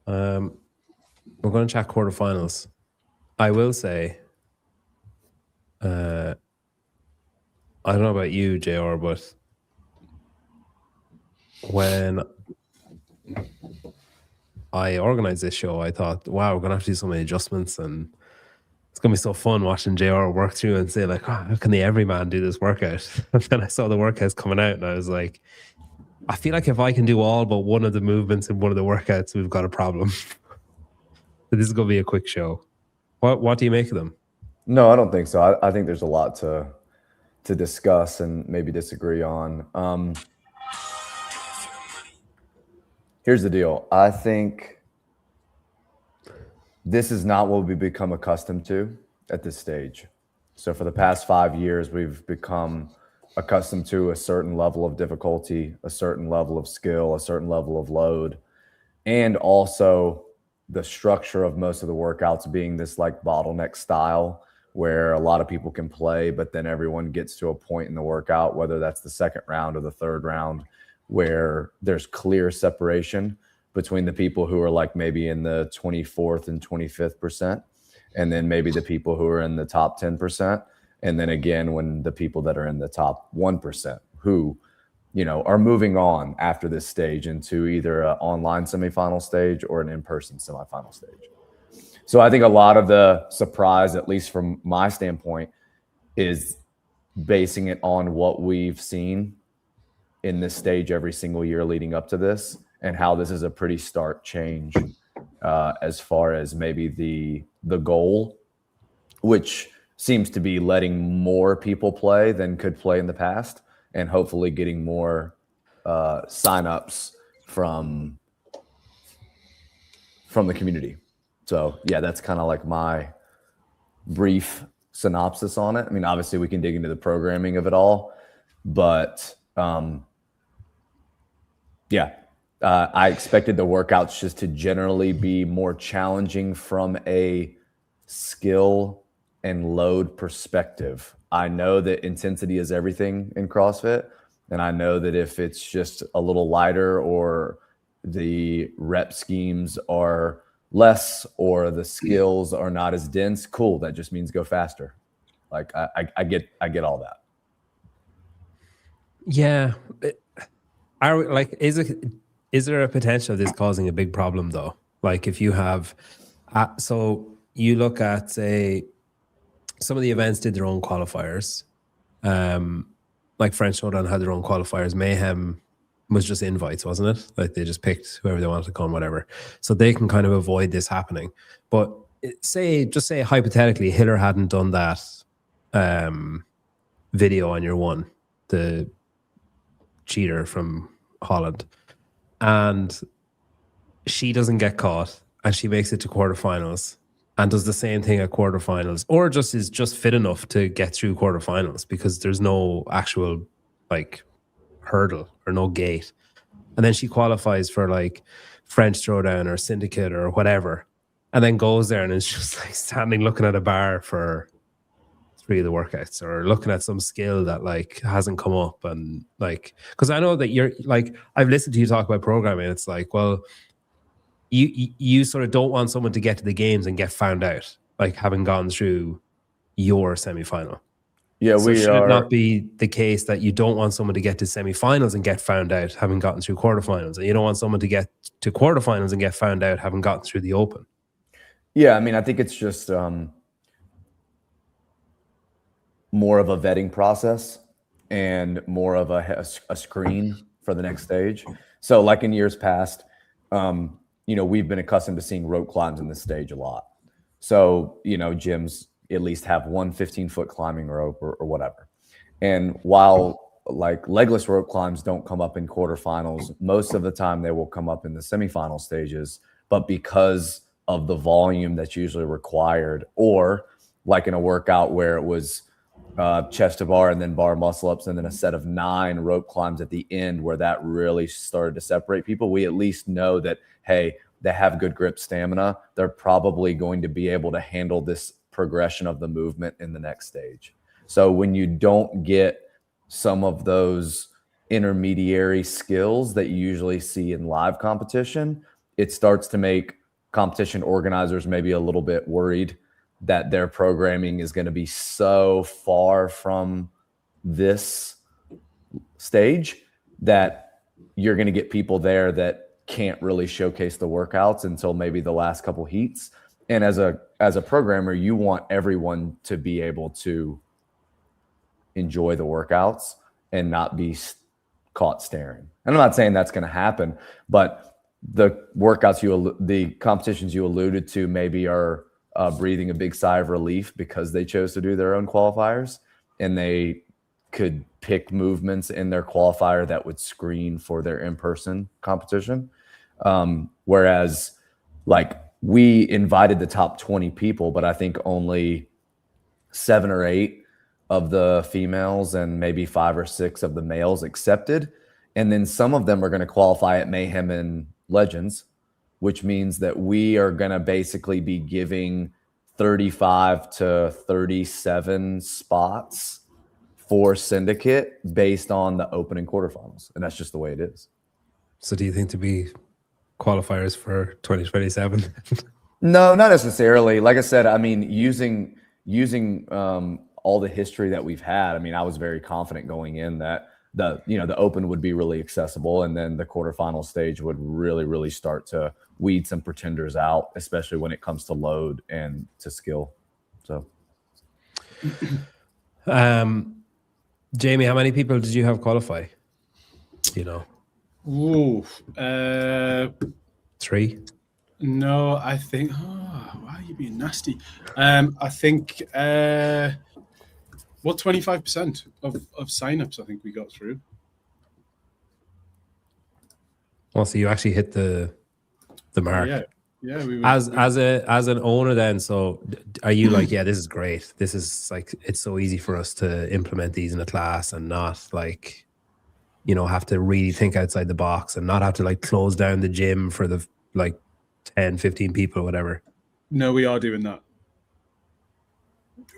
We're going to chat quarterfinals. I will say, I don't know about you, JR, but when I organized this show, I thought, wow, we're going to have to do so many adjustments, and it's going to be so fun watching JR work through and say, like, oh, how can the everyman do this workout? And then I saw the workouts coming out, and I was like, I feel like if I can do all but one of the movements in one of the workouts, we've got a problem. But this is going to be a quick show. What do you make of them? No, I don't think so. I think there's a lot to discuss and maybe disagree on. Here's the deal. I think this is not what we've become accustomed to at this stage. So for the past 5 years, we've become accustomed to a certain level of difficulty, a certain level of skill, a certain level of load, and also the structure of most of the workouts being this like bottleneck style where a lot of people can play, but then everyone gets to a point in the workout, whether that's the second round or the third round, where there's clear separation between the people who are like maybe in the 24th and 25th percent, and then maybe the people who are in the top 10%. And then again, when the people that are in the top 1% who, are moving on after this stage into either an online semifinal stage or an in-person semifinal stage. So I think a lot of the surprise, at least from my standpoint, is basing it on what we've seen in this stage every single year leading up to this, and how this is a pretty stark change as far as maybe the goal, which seems to be letting more people play than could play in the past, and hopefully getting more signups from the community. So yeah, that's kind of like my brief synopsis on it. I mean, obviously we can dig into the programming of it all, but I expected the workouts just to generally be more challenging from a skill and load perspective. I know that intensity is everything in CrossFit, and I know that if it's just a little lighter or the rep schemes are less or the skills are not as dense, cool, that just means go faster. Like I get all that. Yeah. Is there a potential of this causing a big problem though? Like if you have, so you look at, say, some of the events did their own qualifiers. Like French Showdown had their own qualifiers. Mayhem was just invites, wasn't it? Like they just picked whoever they wanted to come, whatever. So they can kind of avoid this happening. But say hypothetically, Hiller hadn't done that video on your one, the cheater from Holland, and she doesn't get caught and she makes it to quarterfinals and does the same thing at quarterfinals, or just is just fit enough to get through quarterfinals because there's no actual like hurdle or no gate. And then she qualifies for like French Throwdown or Syndicate or whatever, and then goes there and is just like standing looking at a bar for 3 of the workouts, or looking at some skill that like hasn't come up. And like, because I know that you're like, I've listened to you talk about programming. It's like, well, you sort of don't want someone to get to the games and get found out, like having gone through your semifinal. Yeah, so should it not be the case that you don't want someone to get to semifinals and get found out having gotten through quarterfinals, and you don't want someone to get to quarterfinals and get found out having gotten through the open? Yeah, I mean, I think it's just more of a vetting process and more of a screen for the next stage. So like in years past, we've been accustomed to seeing rope climbs in this stage a lot. So, gyms at least have one 15-foot climbing rope or whatever. And while like legless rope climbs don't come up in quarterfinals, most of the time they will come up in the semifinal stages. But because of the volume that's usually required, or like in a workout where it was chest to bar and then bar muscle ups and then a set of 9 rope climbs at the end where that really started to separate people, we at least know that, hey, they have good grip stamina. They're probably going to be able to handle this progression of the movement in the next stage. So when you don't get some of those intermediary skills that you usually see in live competition, it starts to make competition organizers maybe a little bit worried that their programming is going to be so far from this stage that you're going to get people there that can't really showcase the workouts until maybe the last couple heats. And as a programmer, you want everyone to be able to enjoy the workouts and not be caught staring. And I'm not saying that's going to happen, but the workouts the competitions you alluded to maybe are breathing a big sigh of relief because they chose to do their own qualifiers, and they could pick movements in their qualifier that would screen for their in-person competition. Whereas like we invited the top 20 people, but I think only 7 or 8 of the females and maybe 5 or 6 of the males accepted. And then some of them are going to qualify at Mayhem and Legends, which means that we are going to basically be giving 35 to 37 spots for Syndicate based on the opening quarterfinals. And that's just the way it is. So do you think to be qualifiers for 2027? No, not necessarily. Like I said, I mean, using all the history that we've had, I mean, I was very confident going in that the open would be really accessible, and then the quarterfinal stage would really start to weed some pretenders out, especially when it comes to load and to skill. So Jamie, how many people did you have qualify? You know? Ooh, 3? No, I think. Oh, why are you being nasty? I think 25% of signups I think we got through. Well, so you actually hit the mark. Yeah. As an owner, then, so are you like, yeah, this is great. This is like, it's so easy for us to implement these in a class and not like, have to really think outside the box and not have to like close down the gym for the like 10, 15 people or whatever. No, we are doing that.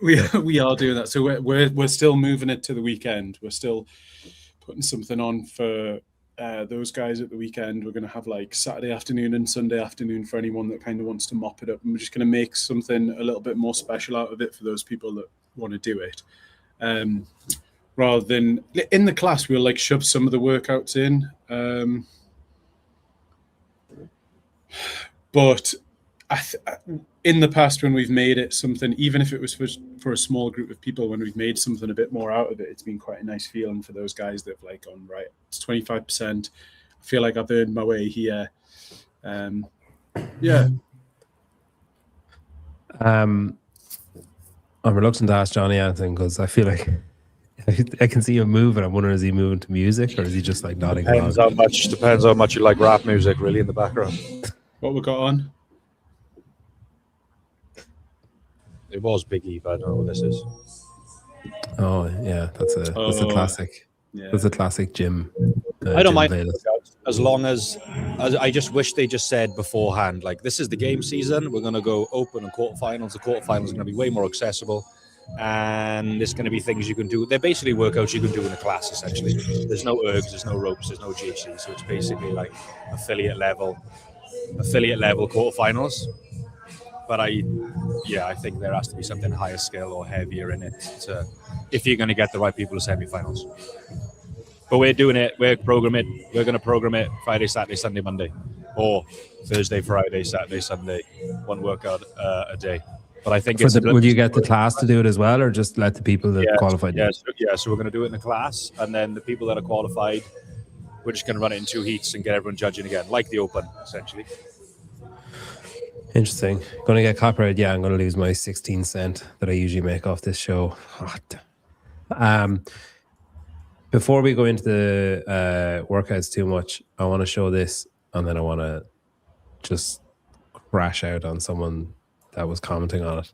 We are doing that. So we're still moving it to the weekend. We're still putting something on for those guys at the weekend. We're going to have like Saturday afternoon and Sunday afternoon for anyone that kind of wants to mop it up. And we're just going to make something a little bit more special out of it for those people that want to do it. Rather than in the class, we'll like shove some of the workouts in. But in the past, when we've made it something, even if it was for a small group of people, when we've made something a bit more out of it, it's been quite a nice feeling for those guys that have like gone, right, it's 25%. I feel like I've earned my way here. Yeah. I'm reluctant to ask Johnny anything because I feel like I can see him move, and I'm wondering, is he moving to music or is he just like nodding along? Depends how much you like rap music, really, in the background. What we got on? It was Biggie, but I don't know what this is. Oh yeah, that's a classic. Yeah. That's a classic gym. I don't gym mind playlist. as long as I just wish they just said beforehand, like, this is the game season. We're going to go open and quarterfinals. The quarterfinals are going to be way more accessible, and there's going to be things you can do. They're basically workouts you can do in a class, essentially. There's no ergs, there's no ropes, there's no GHC, so it's basically like affiliate level quarterfinals. But I think there has to be something higher skill or heavier in it if you're going to get the right people to semifinals. But we're doing it. We're going to program it Friday, Saturday, Sunday, Monday, or Thursday, Friday, Saturday, Sunday, one workout a day. But I think will you get the class to do it as well, or just let the people that qualified do it? So we're going to do it in a class, and then the people that are qualified, we're just going to run it in 2 heats and get everyone judging again, like the Open, essentially. Interesting. Going to get copyright. Yeah, I'm going to lose my 16 cent that I usually make off this show. Before we go into the workouts too much, I want to show this, and then I want to just crash out on someone that was commenting on it.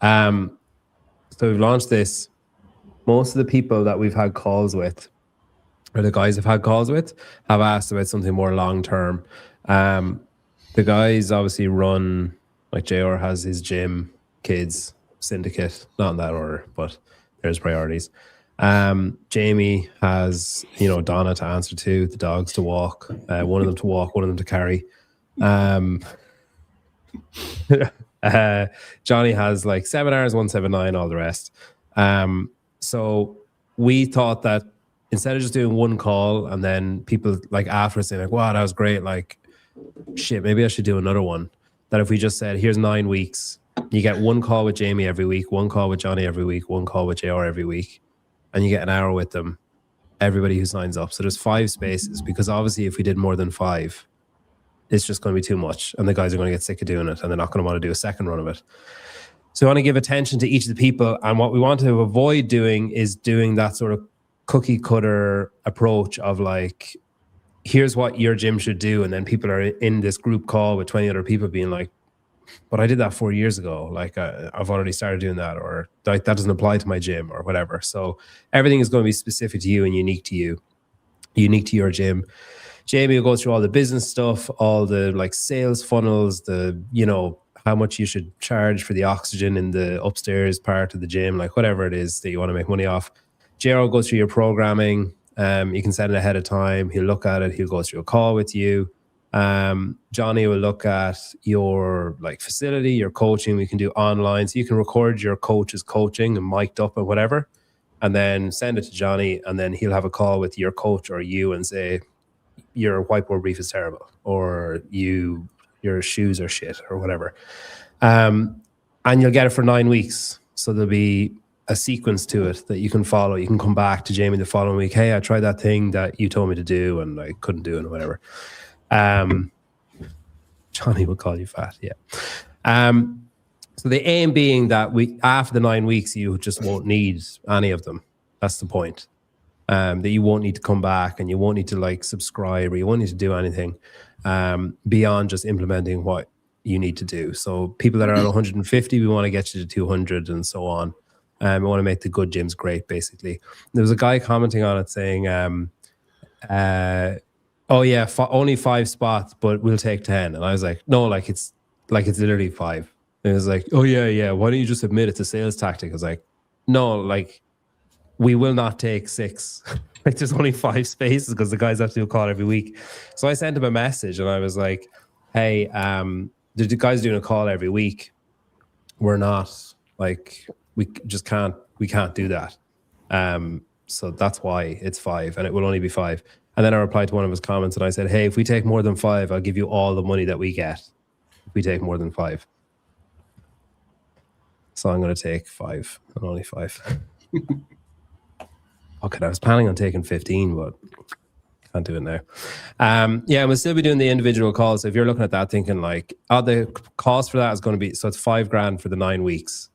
So we've launched this. Most of the people that we've had calls with, or the guys have had calls with, have asked about something more long-term. The guys obviously run, like JR has his gym, kids, syndicate, not in that order, but there's priorities. Jamie has, Donna to answer to, the dogs to walk, one of them to walk, one of them to carry. Johnny has like seminars, 179, all the rest. So we thought that instead of just doing one call and then people like after saying like, wow, that was great, like shit, maybe I should do another one. That if we just said, here's 9 weeks, you get one call with Jamie every week, one call with Johnny every week, one call with JR every week, and you get an hour with them, everybody who signs up. So there's 5 spaces, because obviously if we did more than 5, it's just going to be too much and the guys are going to get sick of doing it and they're not going to want to do a second run of it. So we want to give attention to each of the people, and what we want to avoid doing is doing that sort of cookie cutter approach of like, here's what your gym should do, and then people are in this group call with 20 other people being like, but I did that 4 years ago, like I've already started doing that, or like that doesn't apply to my gym or whatever. So everything is going to be specific to you and unique to you, unique to your gym. Jamie will go through all the business stuff, all the like sales funnels, the, you know, how much you should charge for the oxygen in the upstairs part of the gym, like whatever it is that you want to make money off. JR will go through your programming. You can set it ahead of time. He'll look at it. He'll go through a call with you. Johnny will look at your like facility, your coaching. We can do online. So you can record your coach's coaching and mic'd up and whatever, and then send it to Johnny. And then he'll have a call with your coach or you and say, your whiteboard brief is terrible, or your shoes are shit, or whatever. And you'll get it for 9 weeks. So there'll be a sequence to it that you can follow. You can come back to Jamie the following week. Hey, I tried that thing that you told me to do and I couldn't do it, or whatever. Johnny will call you fat. Yeah. So the aim being that after the 9 weeks, you just won't need any of them. That's the point. That you won't need to come back and you won't need to like subscribe, or you won't need to do anything beyond just implementing what you need to do. So people that are at 150, we want to get you to 200 and so on. We want to make the good gyms great, basically. There was a guy commenting on it saying, oh yeah, only 5 spots, but we'll take 10. And I was like, no, like it's literally 5. And it was like, oh yeah, why don't you just admit it's a sales tactic? I was like, no, like we will not take 6. Like there's only 5 spaces because the guys have to do a call every week. So I sent him a message and I was like, hey, the guys doing a call every week, we're not like, we can't do that. So that's why it's 5, and it will only be 5. And then I replied to one of his comments and I said, hey, if we take more than 5, I'll give you all the money that we get if we take more than 5. So I'm going to take 5, and only 5. Okay, I was planning on taking 15, but can't do it now. Yeah, we'll still be doing the individual calls. So if you're looking at that thinking like, oh, the cost for that is going to be, so it's $5,000 for the 9 weeks.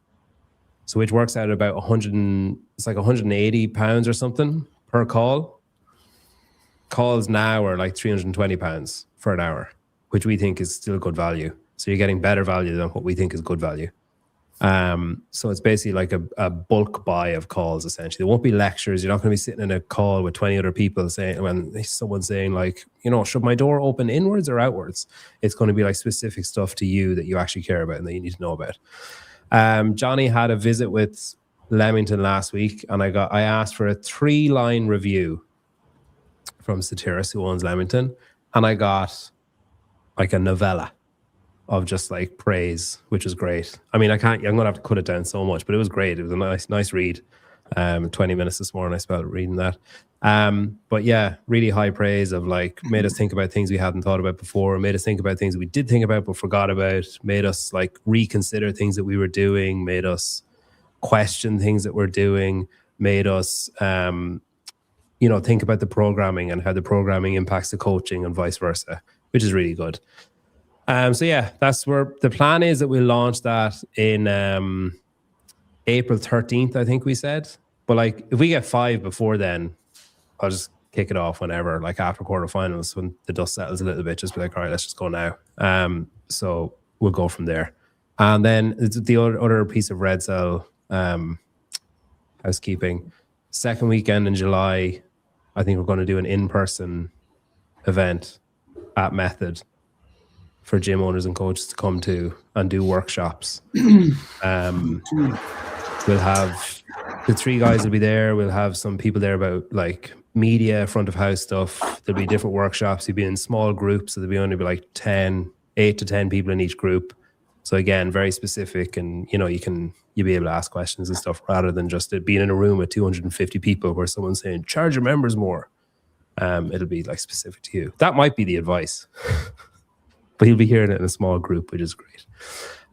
So which works out at about it's like £180 or something per call. Calls now are like £320 for an hour, which we think is still good value. So you're getting better value than what we think is good value. So it's basically like a bulk buy of calls, essentially. There won't be lectures. You're not going to be sitting in a call with 20 other people saying, when someone's saying like, you know, should my door open inwards or outwards? It's going to be like specific stuff to you that you actually care about and that you need to know about. Johnny had a visit with Leamington last week, and I asked for a 3-line review from Satiris, who owns Leamington, and I got like a novella of just like praise, which was great. I mean, I'm gonna have to cut it down so much, but it was great. It was a nice read. 20 minutes this morning I spent reading that. But yeah, really high praise of like, made us think about things we hadn't thought about before, made us think about things we did think about but forgot about, made us like reconsider things that we were doing, made us question things that we're doing, made us think about the programming and how the programming impacts the coaching and vice versa, which is really good. So yeah, that's where the plan is, that we'll launch that in April 13th, I think we said. But like, if we get 5 before then, I'll just kick it off whenever, like after quarterfinals, when the dust settles a little bit, just be like, all right, let's just go now. So we'll go from there. And then the other piece of Red Cell housekeeping, second weekend in July, I think we're going to do an in-person event at Method for gym owners and coaches to come to and do workshops. We'll have the 3 guys will be there. We'll have some people there about like media, front of house stuff. There'll be different workshops. You'll be in small groups, so there'll be only be like 8 to 10 people in each group. So again, very specific, and you'll be able to ask questions and stuff rather than just it being in a room with 250 people where someone's saying charge your members more. It'll be like specific to you. That might be the advice, but you'll be hearing it in a small group, which is great.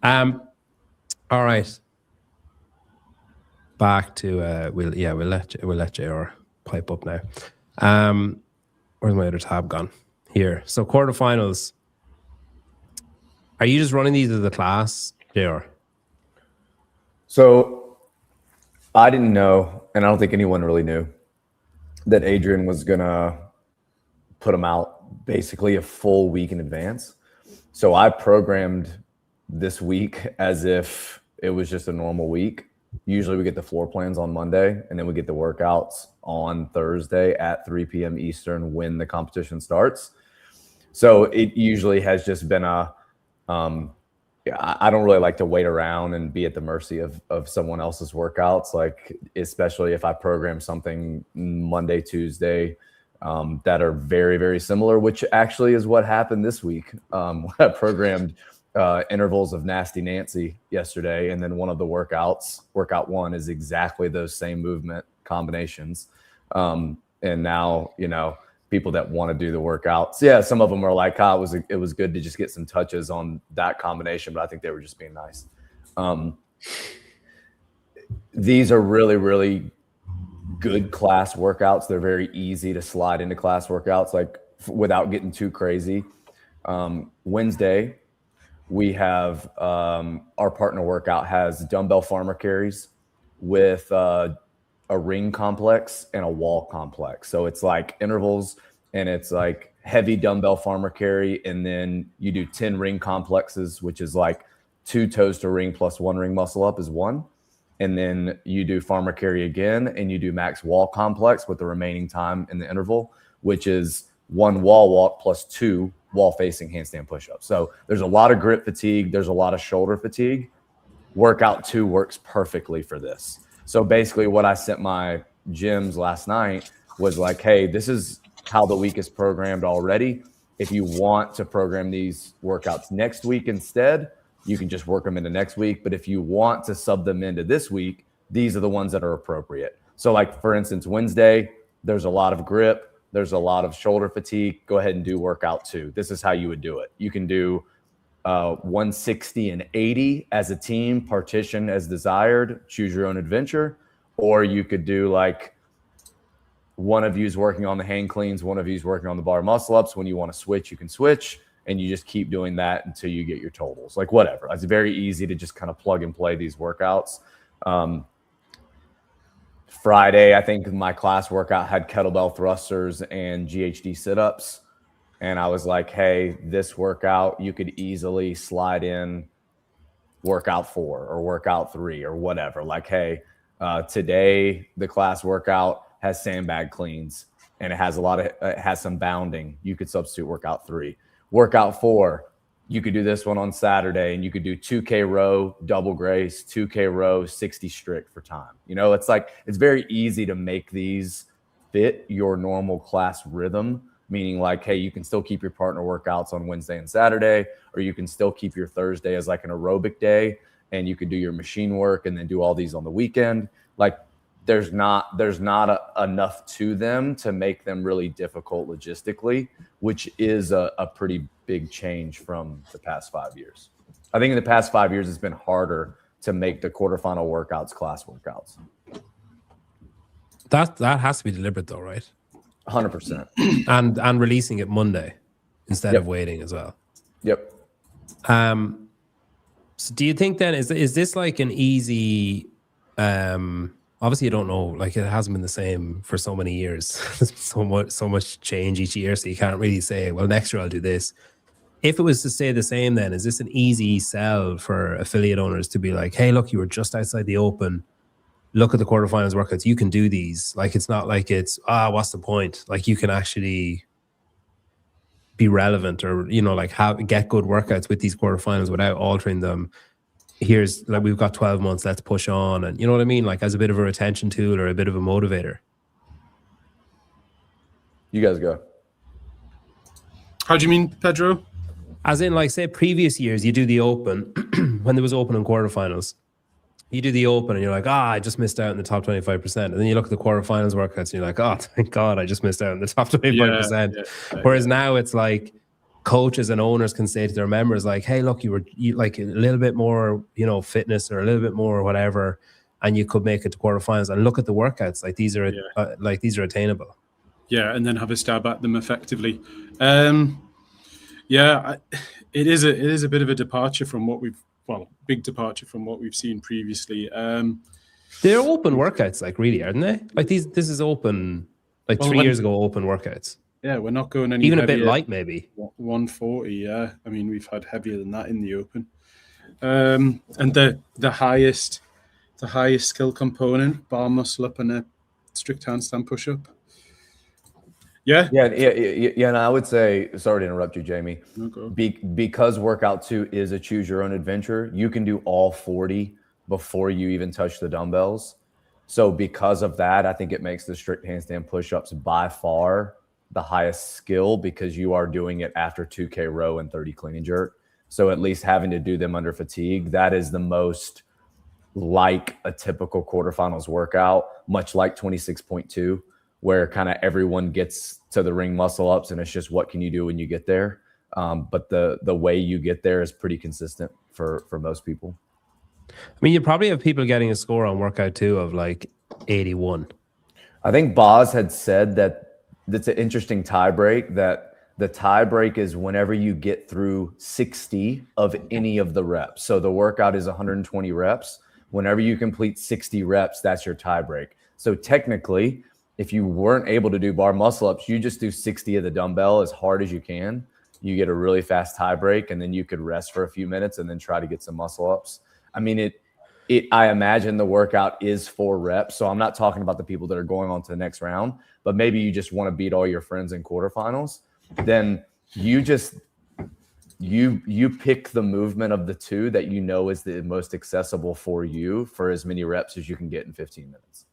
All right. Back to we'll let JR pipe up now. Where's my other tab gone? Here. So quarterfinals. Are you just running these as a class, JR? So I didn't know, and I don't think anyone really knew, that Adrian was gonna put them out basically a full week in advance. So I programmed this week as if it was just a normal week. Usually we get the floor plans on Monday, and then we get the workouts on Thursday at 3 p.m. Eastern when the competition starts. So it usually has just been I don't really like to wait around and be at the mercy of someone else's workouts, like especially if I program something Monday, Tuesday that are very, very similar, which actually is what happened this week. I programmed intervals of Nasty Nancy yesterday, and then one of the workouts, workout 1, is exactly those same movement combinations. And now, people that want to do the workouts, yeah, some of them are like, it was good to just get some touches on that combination, but I think they were just being nice. These are really, really good class workouts. They're very easy to slide into class workouts, like without getting too crazy. Wednesday, we have our partner workout has dumbbell farmer carries with a ring complex and a wall complex. So it's like intervals, and it's like heavy dumbbell farmer carry, and then you do 10 ring complexes, which is like 2 toes to ring plus 1 ring muscle up is 1. And then you do farmer carry again, and you do max wall complex with the remaining time in the interval, which is 1 wall walk plus 2 wall facing handstand push-ups. So there's a lot of grip fatigue. There's a lot of shoulder fatigue. Workout 2 works perfectly for this. So basically what I sent my gyms last night was like, hey, this is how the week is programmed already. If you want to program these workouts next week instead, you can just work them into next week. But if you want to sub them into this week, these are the ones that are appropriate. So like, for instance, Wednesday, there's a lot of grip. There's a lot of shoulder fatigue. Go ahead and do workout 2. This is how you would do it. You can do 160 and 80 as a team, partition as desired, choose your own adventure. Or you could do like one of you's working on the hand cleans, one of you's working on the bar muscle ups. When you want to switch, you can switch, and you just keep doing that until you get your totals, like whatever. It's very easy to just kind of plug and play these workouts. Friday, I think my class workout had kettlebell thrusters and GHD sit-ups. And I was like, hey, this workout, you could easily slide in workout 4 or workout 3 or whatever. Like, hey, today the class workout has sandbag cleans, and it has some bounding. You could substitute workout 3. Workout 4, you could do this one on Saturday, and you could do 2K row, double grace, 2K row, 60 strict for time. It's like, it's very easy to make these fit your normal class rhythm, meaning like, hey, you can still keep your partner workouts on Wednesday and Saturday, or you can still keep your Thursday as like an aerobic day, and you could do your machine work and then do all these on the weekend. Like, there's not enough to them to make them really difficult logistically, which is a pretty big change from the past 5 years. I think in the past 5 years, it's been harder to make the quarterfinal workouts class workouts. That has to be deliberate though, right? 100%. And releasing it Monday instead of waiting as well. Yep. So do you think then is this like an easy obviously you don't know, like it hasn't been the same for so many years. There's so much change each year, so you can't really say, well, next year I'll do this. If it was to stay the same, then is this an easy sell for affiliate owners to be like, hey, look, you were just outside the open. Look at the quarterfinals workouts. You can do these. Like, it's not like it's, what's the point? Like, you can actually be relevant or, like get good workouts with these quarterfinals without altering them. here's like, we've got 12 months, let's push on. And you know what I mean? Like as a bit of a retention tool or a bit of a motivator. You guys go. How do you mean, Pedro? As in, like, say previous years, you do the open when there was open and quarterfinals. You do the open and you're like, I just missed out in the top 25%. And then you look at the quarterfinals workouts and you're like, oh, thank God, I just missed out in the top 25%. Whereas now it's like coaches and owners can say to their members, like, hey, look, you like a little bit more, you know, fitness or a little bit more whatever, and you could make it to quarterfinals. And look at the workouts. Like these are attainable. Yeah, and then have a stab at them effectively. It is a bit of a departure from what big departure from what we've seen previously. They're open workouts, like really, aren't they? Like this is open, like 3 years ago, open workouts. Yeah, we're not going any even heavier. A bit light, maybe 140. Yeah, I mean we've had heavier than that in the open, and the highest skill component, bar muscle up and a strict handstand push up. Yeah. And I would say, sorry to interrupt you, Jamie. No, because workout 2 is a choose your own adventure, you can do all 40 before you even touch the dumbbells. So because of that, I think it makes the strict handstand push-ups by far the highest skill, because you are doing it after 2K row and 30 clean and jerk. So at least having to do them under fatigue, that is the most like a typical quarterfinals workout, much like 26.2. where kind of everyone gets to the ring muscle ups and it's just what can you do when you get there. But the way you get there is pretty consistent for most people. I mean, you probably have people getting a score on workout 2 of like 81. I think Boz had said that that's an interesting tie break, that the tie break is whenever you get through 60 of any of the reps. So the workout is 120 reps. Whenever you complete 60 reps, that's your tie break. So technically, if you weren't able to do bar muscle ups, you just do 60 of the dumbbell as hard as you can. You get a really fast tie break, and then you could rest for a few minutes and then try to get some muscle ups. I mean, I imagine the workout is 4 reps. So I'm not talking about the people that are going on to the next round, but maybe you just want to beat all your friends in quarterfinals. Then you pick the movement of the 2 that you know is the most accessible for you for as many reps as you can get in 15 minutes.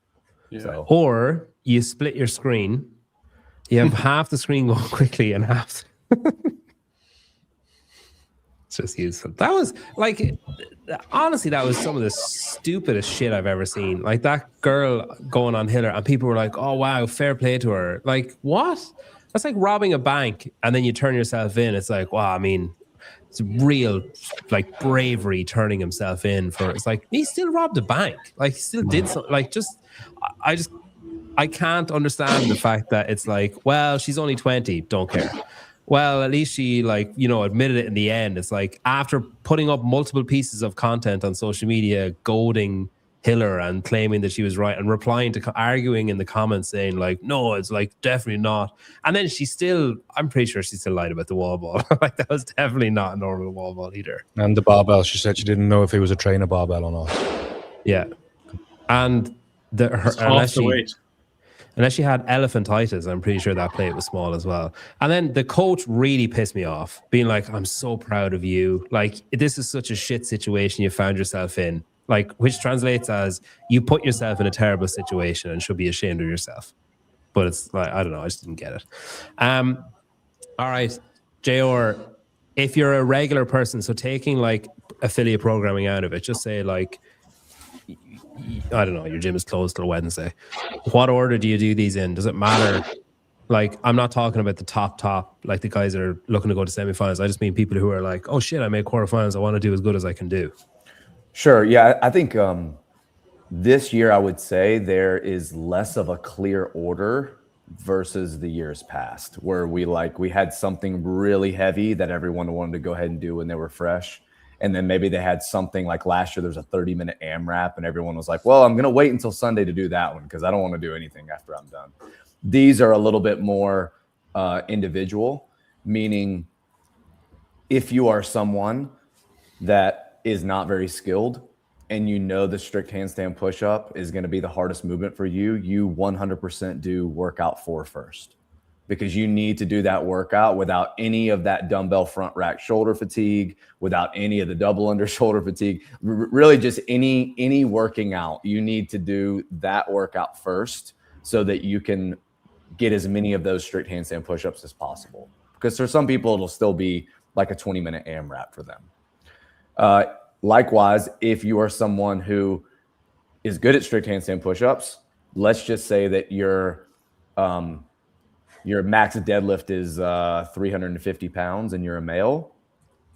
Yeah. So. Or you split your screen. You have half the screen going quickly and half. It's just useful. That was like, honestly, that was some of the stupidest shit I've ever seen. Like that girl going on Hiller, and people were like, "Oh wow, fair play to her." Like what? That's like robbing a bank, and then you turn yourself in. It's like, wow. I mean, it's real like bravery turning himself in for. It's like he still robbed a bank. Like he still did something. Like I can't understand the fact that it's like, well, she's only 20, don't care. Well, at least she admitted it in the end. It's like after putting up multiple pieces of content on social media, goading Hiller and claiming that she was right and replying to arguing in the comments saying like, no, it's like definitely not. And then I'm pretty sure she still lied about the wall ball. Like that was definitely not a normal wall ball either. And the barbell, she said she didn't know if it was a trainer barbell or not. Yeah. And unless she had elephantitis, I'm pretty sure that plate was small as well. And then the coach really pissed me off, being like, I'm so proud of you. Like, this is such a shit situation you found yourself in. Like, which translates as you put yourself in a terrible situation and should be ashamed of yourself. But it's like, I don't know, I just didn't get it. All right, JR, if you're a regular person, so taking like affiliate programming out of it, just say like, I don't know, your gym is closed till Wednesday. What order do you do these in? Does it matter? Like, I'm not talking about the top, like the guys that are looking to go to semifinals. I just mean people who are like, oh shit, I made quarterfinals. I want to do as good as I can do. Sure. Yeah. I think this year, I would say there is less of a clear order versus the years past, where we had something really heavy that everyone wanted to go ahead and do when they were fresh. And then maybe they had something like last year, there was a 30-minute AMRAP and everyone was like, well, I'm going to wait until Sunday to do that one because I don't want to do anything after I'm done. These are a little bit more individual, meaning if you are someone that is not very skilled and you know the strict handstand push-up is going to be the hardest movement for you, you 100% do workout 4 first. because you need to do that workout without any of that dumbbell front rack shoulder fatigue, without any of the double under shoulder fatigue, really just any working out. You need to do that workout first so that you can get as many of those strict handstand push-ups as possible. Because for some people, it'll still be like a 20-minute AMRAP for them. Likewise, if you are someone who is good at strict handstand push-ups, let's just say that your max deadlift is 350 pounds and you're a male,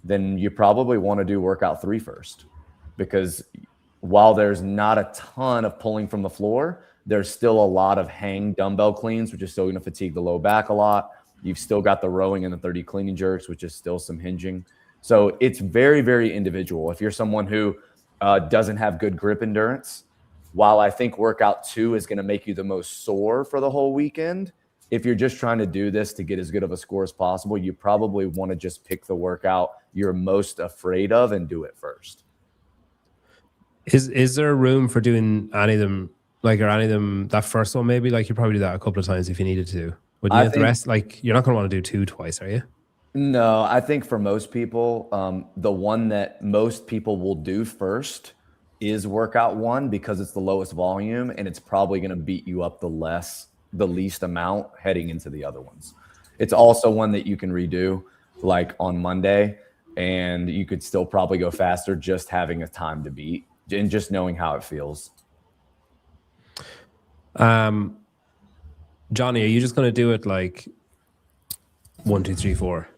then you probably want to do workout 3 first. Because while there's not a ton of pulling from the floor, there's still a lot of hang dumbbell cleans, which is still going to fatigue the low back a lot. You've still got the rowing and the 30 cleaning jerks, which is still some hinging. So it's very, very individual. If you're someone who doesn't have good grip endurance, while I think workout 2 is going to make you the most sore for the whole weekend, if you're just trying to do this to get as good of a score as possible, you probably want to just pick the workout you're most afraid of and do it first. Is there room for doing any of them, like, or any of them, that first one maybe? Like, you probably do that a couple of times if you needed to. Would you? The rest, like, you're not going to want to do 2 twice, are you? No, I think for most people, the one that most people will do first is workout 1 because it's the lowest volume and it's probably going to beat you up the least amount heading into the other ones. It's also one that you can redo like on Monday, and you could still probably go faster just having a time to beat and just knowing how it feels. Johnny, are you just going to do it like 1, 2, 3, 4?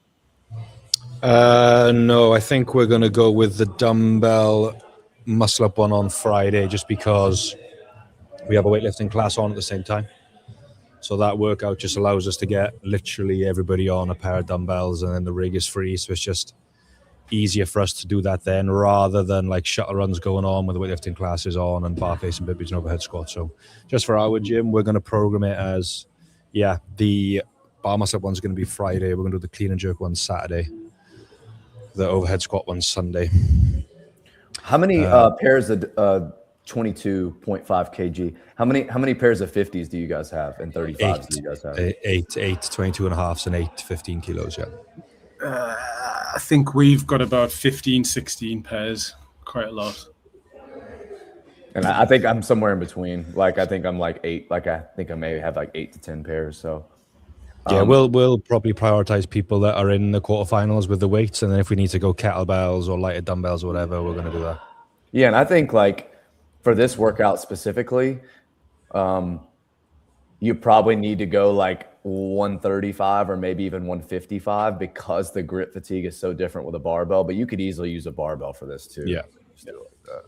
No, I think we're going to go with the dumbbell muscle up one on Friday, just because we have a weightlifting class on at the same time. So that workout just allows us to get literally everybody on a pair of dumbbells, and then the rig is free. So it's just easier for us to do that then, rather than like shuttle runs going on with the weightlifting classes on and bar face and burpees and overhead squats. So just for our gym, we're going to program it as, the bar muscle up one's going to be Friday. We're going to do the clean and jerk one Saturday. The overhead squat one Sunday. How many pairs of 22.5 kg? How many pairs of 50s do you guys have, and 35s do you guys have? 8 22 and a halves and 8 15 kilos, I think we've got about 15, 16 pairs, quite a lot. And I think I'm somewhere in between. Like, I think I'm like 8. Like, I think I may have like 8 to 10 pairs. So we'll probably prioritize people that are in the quarterfinals with the weights, and then if we need to go kettlebells or lighter dumbbells or whatever, we're going to do that. Yeah, and I think like for this workout specifically, you probably need to go like 135 or maybe even 155 because the grip fatigue is so different with a barbell. But you could easily use a barbell for this too. Yeah. Just do it like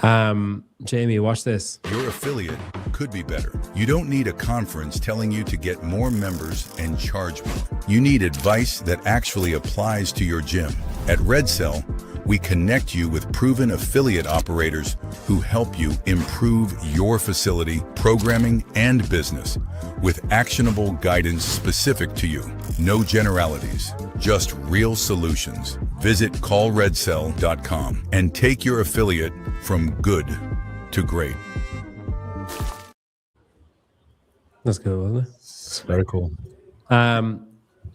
that. Jamie, watch this. Your affiliate could be better. You don't need a conference telling you to get more members and charge more. You need advice that actually applies to your gym. At Red Cell, we connect you with proven affiliate operators who help you improve your facility, programming, and business with actionable guidance specific to you. No generalities, just real solutions. Visit callredcell.com and take your affiliate from good to great. That's good, wasn't it? It's very cool.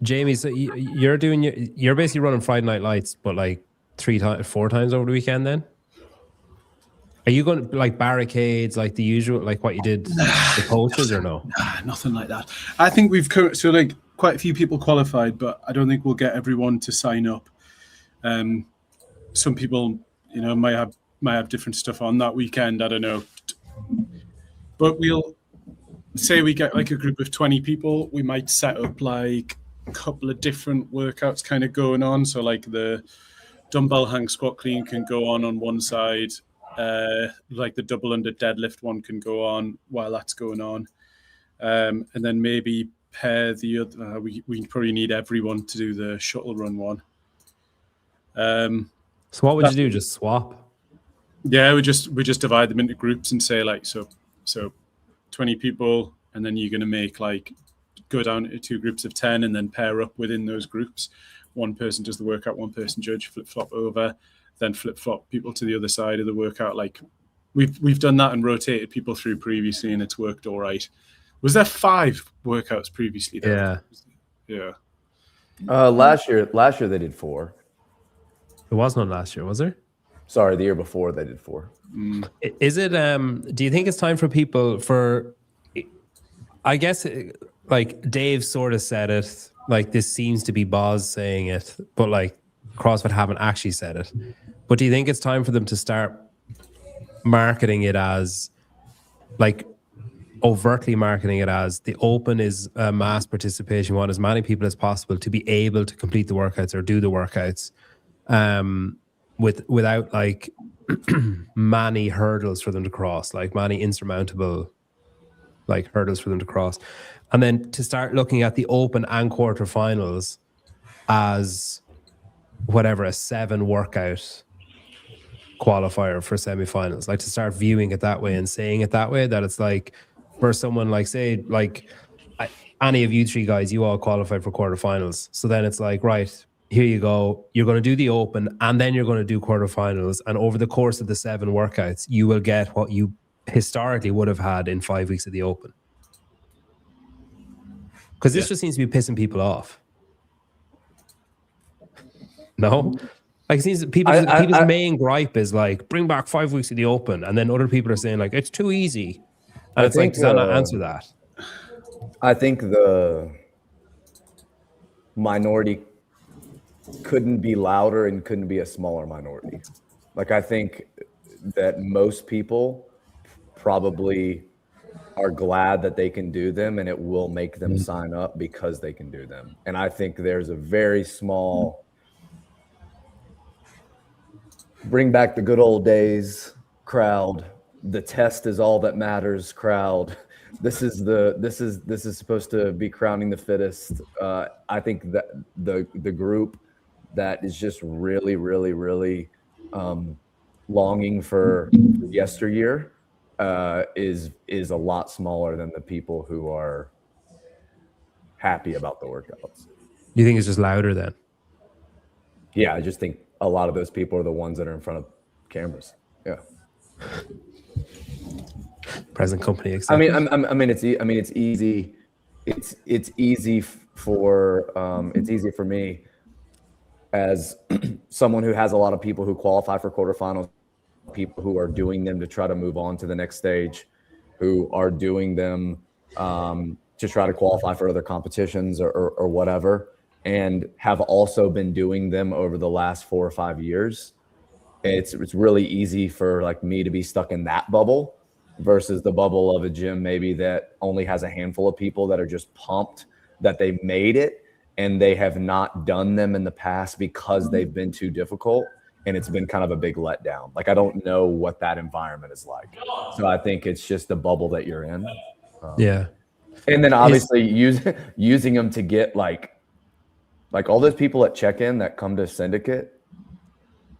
Jamie, so you're basically running Friday Night Lights, but like 4 times over the weekend then? Are you going to like barricades, like the usual, like what you did the coaches, or no? Nah, nothing like that. I think we've so like quite a few people qualified, but I don't think we'll get everyone to sign up. Some people, might have different stuff on that weekend. I don't know, but we'll say we get like a group of 20 people. We might set up like a couple of different workouts kind of going on. So like the dumbbell hang squat clean can go on one side. Like the double under deadlift one can go on while that's going on. And then maybe pair the other. We probably need everyone to do the shuttle run one. So what would you do? Just swap? Yeah, we just divide them into groups and say like so 20 people, and then you're going to go down into 2 groups of 10 and then pair up within those groups. One person does the workout, one person judge, flip-flop over, then flip-flop people to the other side of the workout. Like we've done that and rotated people through previously, and it's worked all right. Was there 5 workouts previously? Though? Yeah. Yeah. Last year they did 4. There was none last year, was there? Sorry, the year before they did 4. Is it do you think it's time for people for, I guess, like Dave sort of said it, like this seems to be Boz saying it, but like CrossFit haven't actually said it. But do you think it's time for them to start marketing it as, like, overtly marketing it as the open is a mass participation? We want as many people as possible to be able to complete the workouts or do the workouts without like many hurdles for them to cross, like many insurmountable like hurdles for them to cross. And then to start looking at the open and quarterfinals as whatever, a 7 workout qualifier for semifinals, like to start viewing it that way and saying it that way, that it's like for someone like, say, like any of you 3 guys, you all qualified for quarterfinals. So then it's like, right, here you go. You're going to do the open and then you're going to do quarterfinals. And over the course of the 7 workouts, you will get what you historically would have had in 5 weeks of the open. Because this just seems to be pissing people off. No? Like, it seems that people's main gripe is like, bring back 5 weeks of the open. And then other people are saying like, it's too easy. And it's like, does that not answer that? I think the minority couldn't be louder and couldn't be a smaller minority. Like, I think that most people probably are glad that they can do them, and it will make them sign up because they can do them. And I think there's a very small bring back the good old days crowd. The test is all that matters crowd. This is supposed to be crowning the fittest. I think that the group that is just really, really, really longing for yesteryear is a lot smaller than the people who are happy about the workouts. Do you think it's just louder then? Yeah, I just think a lot of those people are the ones that are in front of cameras. Yeah. Present company, I accepted. mean, it's easy. It's easy for me as someone who has a lot of people who qualify for quarterfinals, people who are doing them to try to move on to the next stage, who are doing them to try to qualify for other competitions or whatever, and have also been doing them over the last 4 or 5 years. It's really easy for like me to be stuck in that bubble versus the bubble of a gym maybe that only has a handful of people that are just pumped that they made it, and they have not done them in the past because they've been too difficult, and it's been kind of a big letdown. Like, I don't know what that environment is like. So I think it's just the bubble that you're in. Yeah. And then obviously using them to get like all those people at check-in that come to Syndicate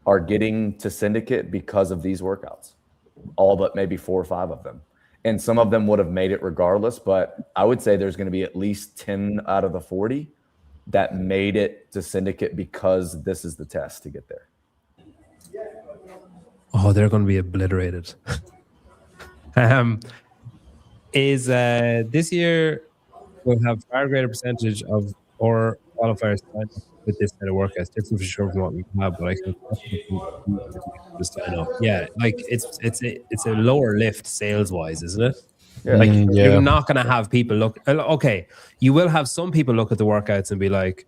are getting to Syndicate because of these workouts, all but maybe 4 or 5 of them. And some of them would have made it regardless, but I would say there's going to be at least 10 out of the 40 that made it to Syndicate because this is the test to get there. Oh, they're going to be obliterated. This year we'll have far greater percentage of our qualifiers sign up with this kind of workouts, different for sure from what we have, but I can sign up. Yeah, like it's a lower lift sales wise, isn't it? Yeah. Like you're not going to have people look. Okay, you will have some people look at the workouts and be like,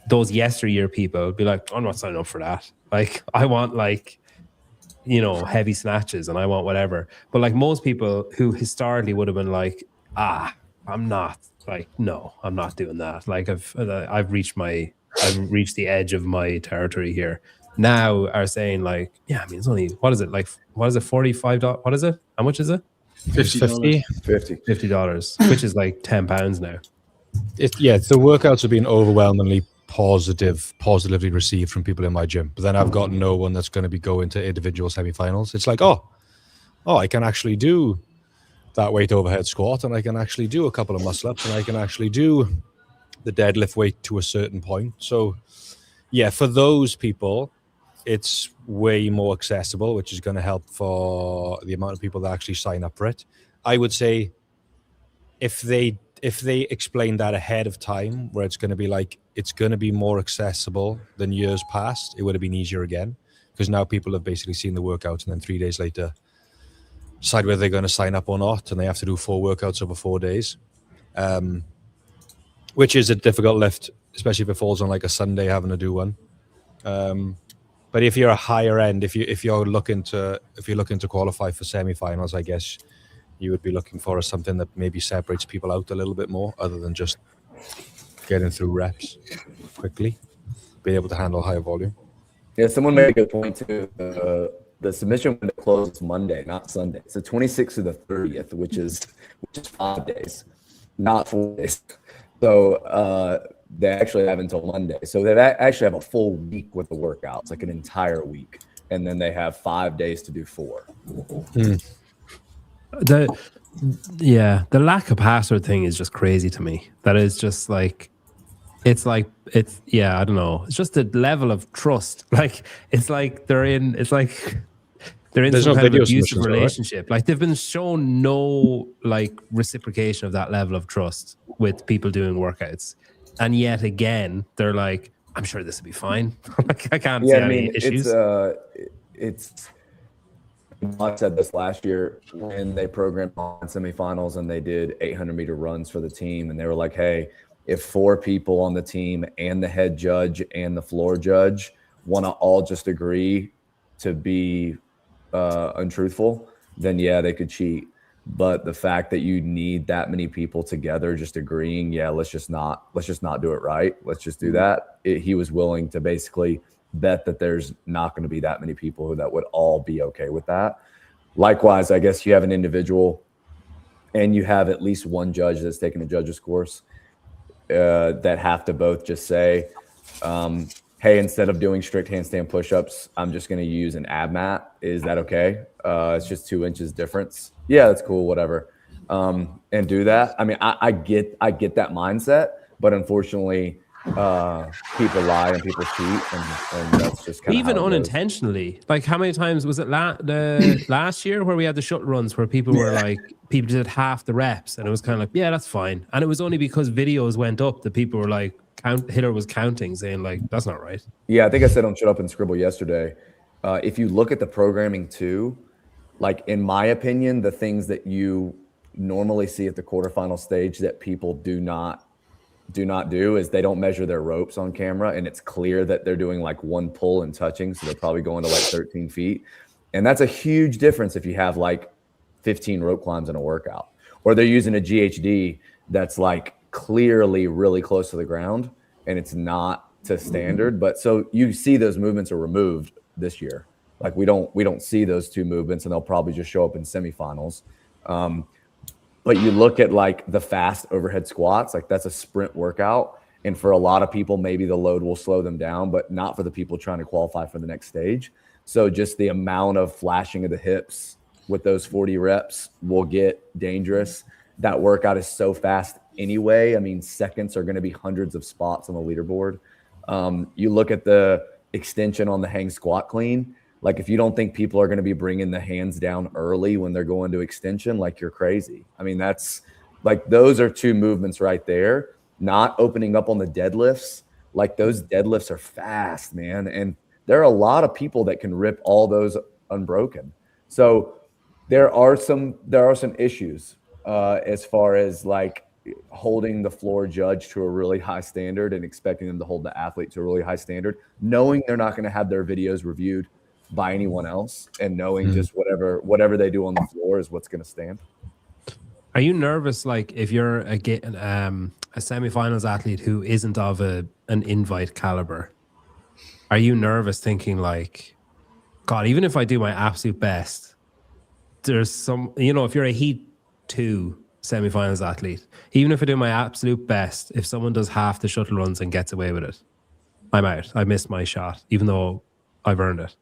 those yesteryear people be like, I'm not signing up for that. Like, I want like, you know, heavy snatches and I want whatever. But like most people who historically would have been like, I'm not doing that. Like I've reached the edge of my territory here. Now are saying like, yeah, I mean, it's only, what is it? $45? What is it? How much is it? $50, which is like £10 now. The workouts have been overwhelmingly positively received from people in my gym, but then I've got no one that's going to be going to individual semifinals. It's like, oh, I can actually do that weight overhead squat, and I can actually do a couple of muscle ups, and I can actually do the deadlift weight to a certain point. So yeah, for those people, it's way more accessible, which is going to help for the amount of people that actually sign up for it. I would say if they explain that ahead of time, where it's going to be like, it's going to be more accessible than years past, it would have been easier again, because now people have basically seen the workout and then 3 days later decide whether they're going to sign up or not, and they have to do 4 workouts over 4 days, which is a difficult lift, especially if it falls on like a Sunday having to do one. But if you're a higher end, if you're looking to qualify for semi-finals, I guess you would be looking for something that maybe separates people out a little bit more, other than just getting through reps quickly, being able to handle higher volume. Yeah, someone made a good point too. The submission window closes Monday, not Sunday. It's the 26th to the 30th, which is 5 days, not 4 days. So they actually have until Monday. So they actually have a full week with the workouts, like an entire week, and then they have 5 days to do 4. The lack of password thing is just crazy to me. That is just like, I don't know. It's just the level of trust. Like, it's like they're in some kind of abusive relationship. Right? Like, they've been shown no like reciprocation of that level of trust with people doing workouts, and yet again they're like, I'm sure this will be fine. Like, I can't see any issues. I said this last year when they programmed on semifinals and they did 800-meter runs for the team, and they were like, hey, if 4 people on the team and the head judge and the floor judge want to all just agree to be untruthful, then yeah, they could cheat. But the fact that you need that many people together just agreeing, yeah, let's just not do it right. Let's just do that. He was willing to basically bet that there's not going to be that many people that would all be okay with that. Likewise, I guess you have an individual and you have at least one judge that's taking a judge's course that have to both just say, hey, instead of doing strict handstand push-ups, I'm just going to use an ab mat. Is that okay? It's just 2 inches difference. Yeah, that's cool, whatever. And do that. I mean, I get that mindset, but unfortunately, people lie and people cheat, and that's just kind of even unintentionally. Like, how many times was it last year where we had the shuttle runs where people were like, people did half the reps, and it was kind of like, yeah, that's fine. And it was only because videos went up that people were like, Hiller was counting, saying like, that's not right. Yeah, I think I said on Shut Up and Scribble yesterday, if you look at the programming too, like, in my opinion, the things that you normally see at the quarterfinal stage that people do not do is they don't measure their ropes on camera, and it's clear that they're doing like one pull and touching, so they're probably going to like 13 feet, and that's a huge difference if you have like 15 rope climbs in a workout, or they're using a GHD that's like clearly really close to the ground and it's not to standard. But so you see those movements are removed this year. Like, we don't see those 2 movements, and they'll probably just show up in semifinals. But you look at like the fast overhead squats, like that's a sprint workout. And for a lot of people, maybe the load will slow them down, but not for the people trying to qualify for the next stage. So just the amount of flashing of the hips with those 40 reps will get dangerous. That workout is so fast anyway. I mean, seconds are going to be hundreds of spots on the leaderboard. You look at the extension on the hang squat clean. Like, if you don't think people are going to be bringing the hands down early when they're going to extension, like, you're crazy. I mean, that's like, those are 2 movements right there. Not opening up on the deadlifts. Like, those deadlifts are fast, man. And there are a lot of people that can rip all those unbroken. So there are some issues as far as like holding the floor judge to a really high standard and expecting them to hold the athlete to a really high standard, knowing they're not going to have their videos reviewed by anyone else, and knowing just whatever they do on the floor is what's going to stand. Are you nervous, like, if you're a semifinals athlete who isn't of an invite caliber? Are you nervous thinking like, God, even if I do my absolute best, there's some, if you're a Heat 2 semifinals athlete, even if I do my absolute best, if someone does half the shuttle runs and gets away with it, I'm out. I missed my shot, even though I've earned it.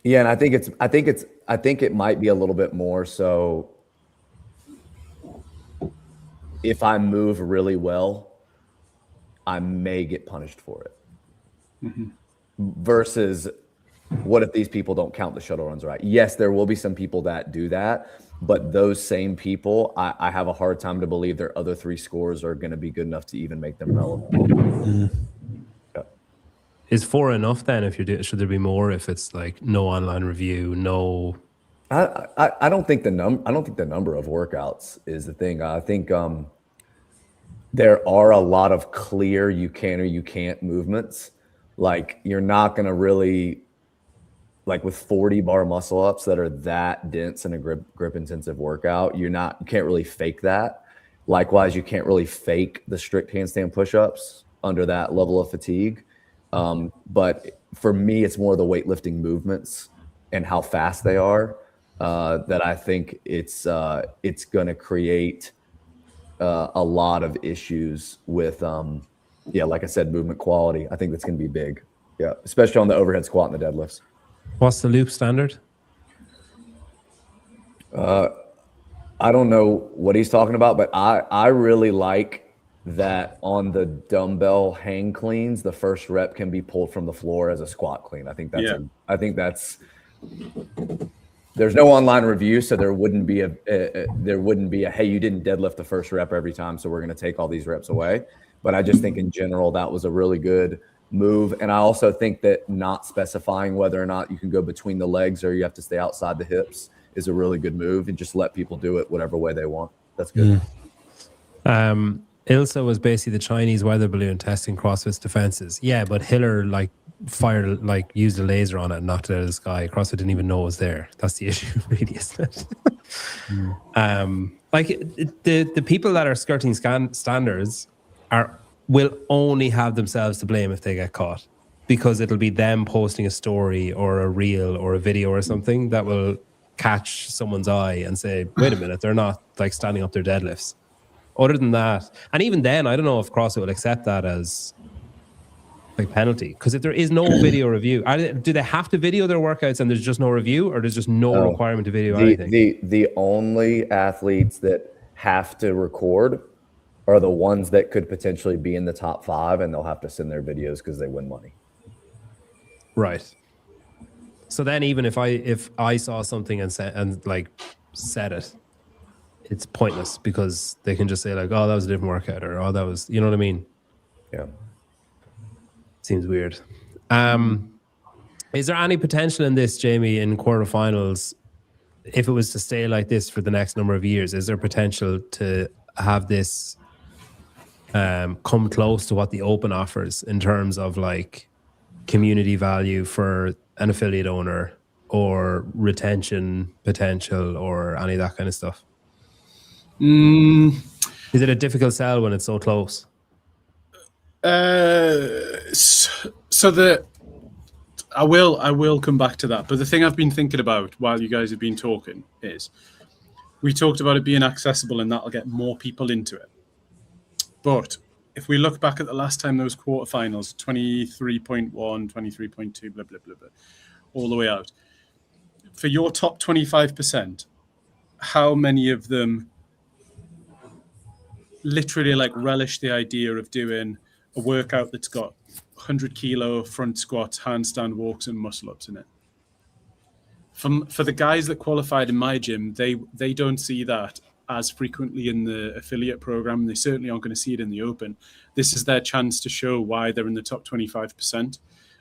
Yeah, and I think it might be a little bit more so if I move really well, I may get punished for it. Mm-hmm. Versus what if these people don't count the shuttle runs right? Yes, there will be some people that do that, but those same people, I have a hard time to believe their other 3 scores are going to be good enough to even make them relevant. Yeah. Is 4 enough then? If you're should there be more? If it's like no online review, no. I don't think the number of workouts is the thing. I think there are a lot of clear you can or you can't movements. Like you're not going to really, like with 40 bar muscle ups that are that dense in a grip intensive workout, you can't really fake that. Likewise, you can't really fake the strict handstand push-ups under that level of fatigue. But for me, it's more the weightlifting movements and how fast they are that I think it's going to create a lot of issues with, like I said, movement quality. I think that's going to be big. Yeah, especially on the overhead squat and the deadlifts. What's the loop standard? I don't know what he's talking about, but I really like that on the dumbbell hang cleans, the first rep can be pulled from the floor as a squat clean. I think that's there's no online review, so there wouldn't be a hey, you didn't deadlift the first rep every time, so we're going to take all these reps away. But I just think in general that was a really good move. And I also think that not specifying whether or not you can go between the legs or you have to stay outside the hips is a really good move, and just let people do it whatever way they want. That's good. Ilsa was basically the Chinese weather balloon testing CrossFit's defenses. Yeah, but Hiller used a laser on it and knocked it out of the sky. CrossFit didn't even know it was there. That's the issue, really, isn't it? The people that are skirting standards will only have themselves to blame if they get caught, because it'll be them posting a story or a reel or a video or something that will catch someone's eye and say, wait a minute, they're not like standing up their deadlifts. Other than that, and even then, I don't know if CrossFit will accept that as like penalty, because if there is no video review, do they have to video their workouts and there's just no review, or there's just no requirement to video anything? The only athletes that have to record are the ones that could potentially be in the top 5, and they'll have to send their videos because they win money. Right. So then, even if I saw something and said it, it's pointless, because they can just say like, "Oh, that was a different workout," or "Oh, that was," you know what I mean? Yeah. Seems weird. Is there any potential in this, Jamie, in quarterfinals? If it was to stay like this for the next number of years, is there potential to have this come close to what the Open offers in terms of like community value for an affiliate owner, or retention potential, or any of that kind of stuff? Is it a difficult sell when it's so close? I will come back to that. But the thing I've been thinking about while you guys have been talking is, we talked about it being accessible and that'll get more people into it. But if we look back at the last time those quarterfinals, 23.1, 23.2, blah, blah, blah, blah, all the way out. For your top 25%, how many of them literally like relish the idea of doing a workout that's got 100 kilo front squats, handstand walks, and muscle ups in it? For the guys that qualified in my gym, they don't see that as frequently in the affiliate program. They certainly aren't going to see it in the Open. This is their chance to show why they're in the top 25%,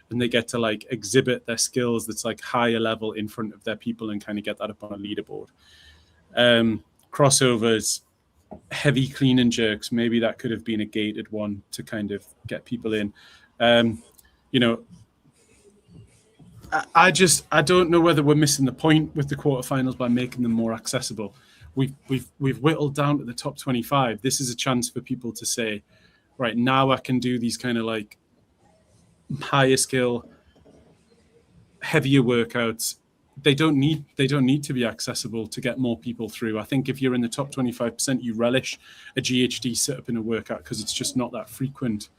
and they get to like exhibit their skills that's like higher level in front of their people and kind of get that up on a leaderboard. Crossovers, heavy clean and jerks, maybe that could have been a gated one to kind of get people in. I don't know whether we're missing the point with the quarterfinals by making them more accessible. We've whittled down to the top 25. This is a chance for people to say, right, now I can do these kind of like higher skill, heavier workouts. They don't need to be accessible to get more people through. I think if you're in the top 25%, you relish a GHD sit up in a workout because it's just not that frequent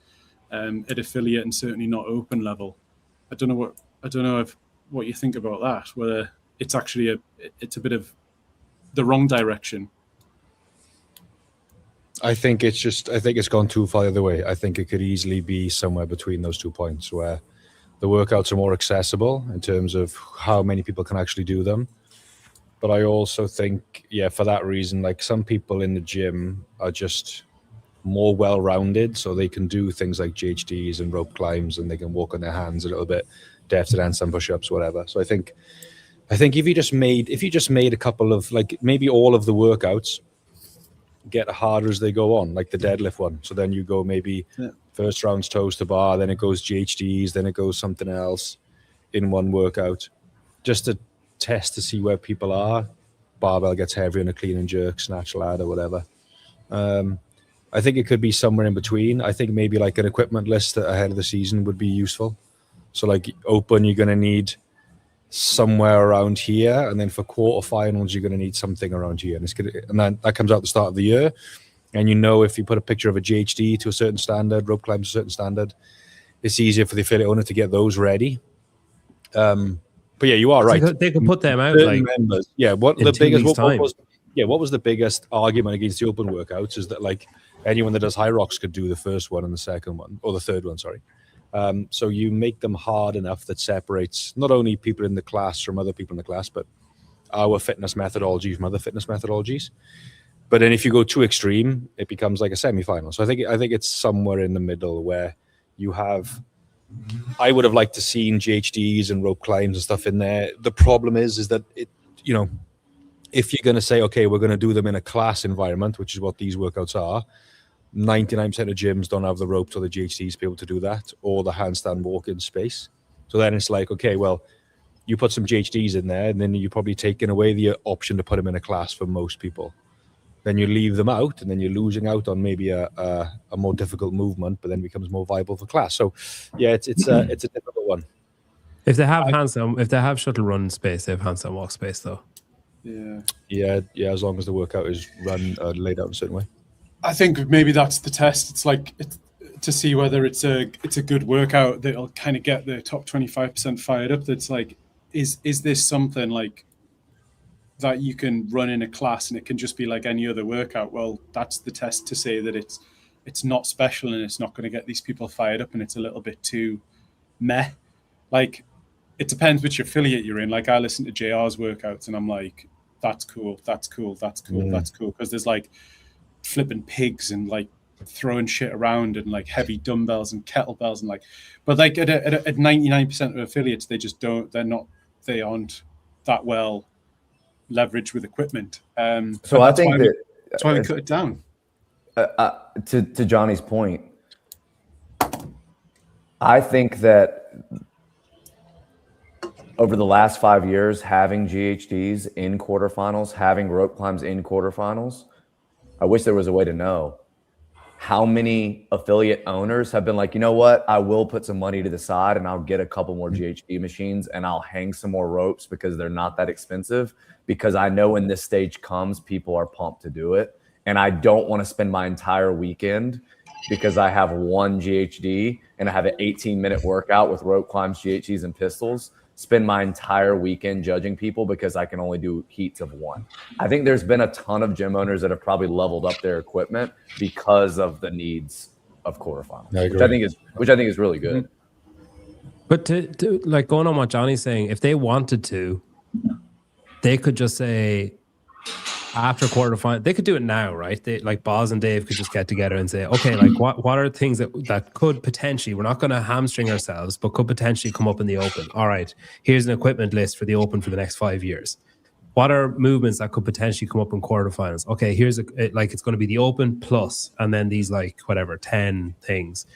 at affiliate, and certainly not Open level. I don't know what you think about that. Whether it's actually it's a bit of the wrong direction. I think it's gone too far the other way. I think it could easily be somewhere between those 2 points, where The workouts are more accessible in terms of how many people can actually do them. But I also think, yeah, for that reason, like some people in the gym are just more well-rounded, so they can do things like GHDs and rope climbs, and they can walk on their hands a little bit, deadlifts and handstand push-ups, whatever. So I think if you just made a couple of, like, maybe all of the workouts get harder as they go on, like the deadlift one. So then you go maybe first round's toes to bar, then it goes GHDs, then it goes something else in one workout, just to test to see where people are. Barbell gets heavier in a clean and jerk, snatch, ladder, whatever. I think it could be somewhere in between. I think maybe like an equipment list ahead of the season would be useful. So like open, you're going to need somewhere around here, and then for quarterfinals, you're going to need something around here. And then that comes out at the start of the year. And if you put a picture of a GHD to a certain standard, rope climb to a certain standard, it's easier for the affiliate owner to get those ready. But yeah, you are right. They could put them out like members. Yeah, what was the biggest argument against the open workouts is that like anyone that does high rocks could do the first one and the second one, or the third one, sorry. So you make them hard enough that separates not only people in the class from other people in the class, but our fitness methodology from other fitness methodologies. But then if you go too extreme, it becomes like a semi-final. So I think it's somewhere in the middle where you have. I would have liked to seen GHDs and rope climbs and stuff in there. The problem is that it, if you're going to say, okay, we're going to do them in a class environment, which is what these workouts are, 99% of gyms don't have the ropes or the GHDs to be able to do that, or the handstand walk-in space. So then it's like, okay, well, you put some GHDs in there, and then you're probably taking away the option to put them in a class for most people. Then you leave them out, and then you're losing out on maybe a more difficult movement, but then becomes more viable for class. So, yeah, it's a difficult one. If they have shuttle run space, they have handstand walk space, though. Yeah. As long as the workout is laid out in a certain way. I think maybe that's the test. It's like to see whether it's a good workout that'll kind of get the top 25% fired up. That's like, is this something like that you can run in a class and it can just be like any other workout? Well, that's the test to say that it's not special and it's not going to get these people fired up and it's a little bit too meh. Like, it depends which affiliate you're in. Like, I listen to JR's workouts and I'm like, that's cool. Because there's like flipping pigs and like throwing shit around and like heavy dumbbells and kettlebells and like, but like at 99% of affiliates, they aren't that well leveraged with equipment. So I think that's why we cut it down. To Johnny's point, I think that over the last 5 years, having GHDs in quarterfinals, having rope climbs in quarterfinals, I wish there was a way to know how many affiliate owners have been like, you know what, I will put some money to the side and I'll get a couple more GHD machines and I'll hang some more ropes because they're not that expensive, because I know when this stage comes, people are pumped to do it. And I don't want to spend my entire weekend because I have one GHD and I have an 18-minute workout with rope climbs, GHDs, and pistols, spend my entire weekend judging people because I can only do heats of one. I think there's been a ton of gym owners that have probably leveled up their equipment because of the needs of quarterfinals, which I think is really good. But to like going on what Johnny's saying, if they wanted to, they could just say after quarterfinal, they could do it now, right? They, like Boz and Dave could just get together and say, okay, like what are things that could potentially, we're not going to hamstring ourselves, but could potentially come up in the open. All right, here's an equipment list for the open for the next 5 years. What are movements that could potentially come up in quarterfinals? Okay, here's it's going to be the open plus, and then these 10 things.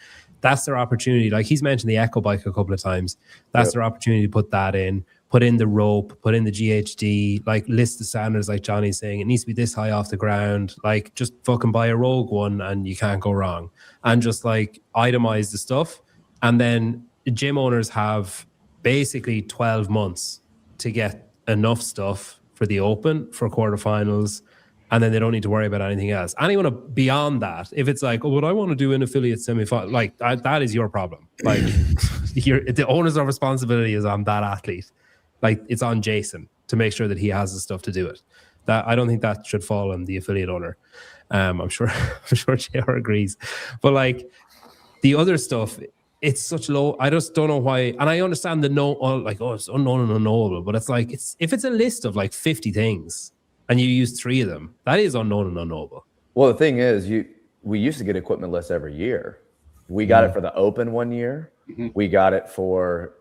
That's their opportunity. Like he's mentioned the Echo Bike a couple of times. That's their opportunity to put that in. Put in the rope, put in the GHD, like list the standards like Johnny's saying. It needs to be this high off the ground. Like just fucking buy a Rogue one and you can't go wrong. And just like itemize the stuff. And then gym owners have basically 12 months to get enough stuff for the open, for quarterfinals, and then they don't need to worry about anything else. Anyone beyond that, if it's like, oh, what I want to do in affiliate semifinal, like that is your problem. Like the owner's responsibility is on that athlete. Like it's on Jason to make sure that he has the stuff to do it. That I don't think that should fall on the affiliate owner. I'm sure JR agrees. But like the other stuff, it's such low. I just don't know why. And I understand the it's unknown and unknowable, but it's like if it's a list of like 50 things and you use 3 of them, that is unknown and unknowable. Well, the thing is, we used to get equipment lists every year. We got it for the Open one year. We got it for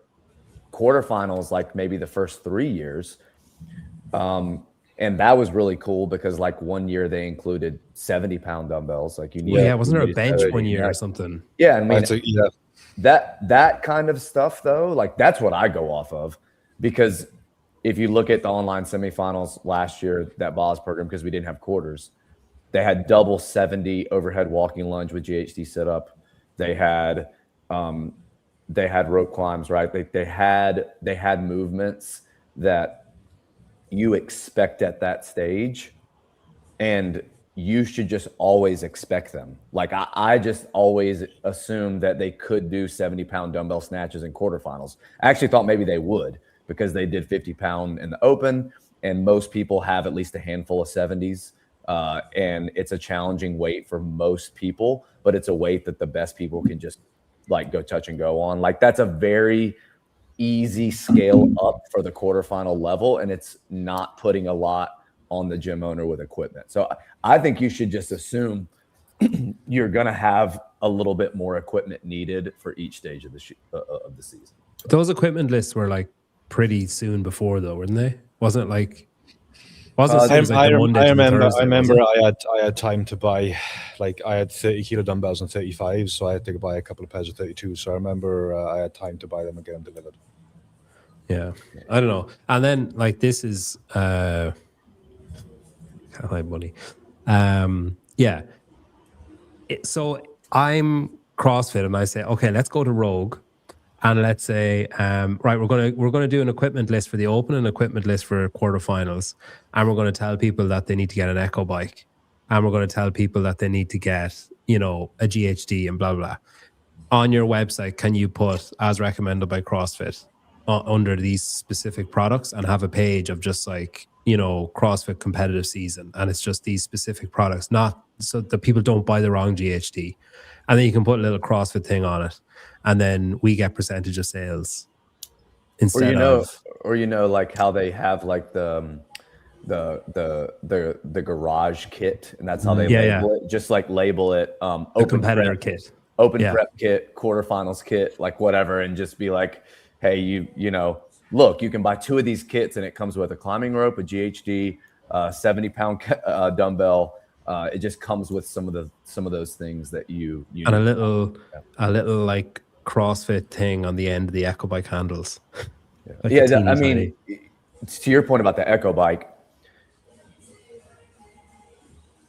quarterfinals, like maybe the first 3 years. And that was really cool because like one year they included 70-pound dumbbells. Like you need, wasn't there a bench one year or something? Yeah, I mean, that kind of stuff though, like that's what I go off of, because if you look at the online semifinals last year, that Boz program, because we didn't have quarters, they had double 70 overhead walking lunge with GHD sit up. They had rope climbs, right? They had movements that you expect at that stage, and you should just always expect them. Like I just always assumed that they could do 70-pound dumbbell snatches in quarterfinals. I actually thought maybe they would, because they did 50-pound in the Open, and most people have at least a handful of 70s. And it's a challenging weight for most people, but it's a weight that the best people can just like go touch and go on. Like that's a very easy scale up for the quarterfinal level, and it's not putting a lot on the gym owner with equipment. So I think you should just assume you're going to have a little bit more equipment needed for each stage of the season. Those equipment lists were like pretty soon before, though, weren't they? Wasn't it like? I remember I had time to buy, like I had 30 kilo dumbbells and 35, so I had to buy a couple of pairs of 32. So I remember I had time to buy them and get them delivered. Yeah, I don't know. And then like this is can't hide money. Yeah. So I'm CrossFit and I say, okay, let's go to Rogue. And let's say, right, we're gonna do an equipment list for the Open and equipment list for quarterfinals, and we're gonna tell people that they need to get an Echo bike, and we're gonna tell people that they need to get, a GHD and blah blah. On your website, can you put as recommended by CrossFit under these specific products, and have a page of just like CrossFit competitive season, and it's just these specific products, not so that people don't buy the wrong GHD, and then you can put a little CrossFit thing on it. And then we get percentage of sales instead or like how they have like the garage kit, and that's how they label it. Just like label it open competitor kit, prep kit, quarterfinals kit, like whatever, and just be like, hey, look, you can buy 2 of these kits, and it comes with a climbing rope, a GHD, 70-pound dumbbell. It just comes with some of those things that you and a little like CrossFit thing on the end of the Echo bike handles. Like I mean, to your point about the Echo bike,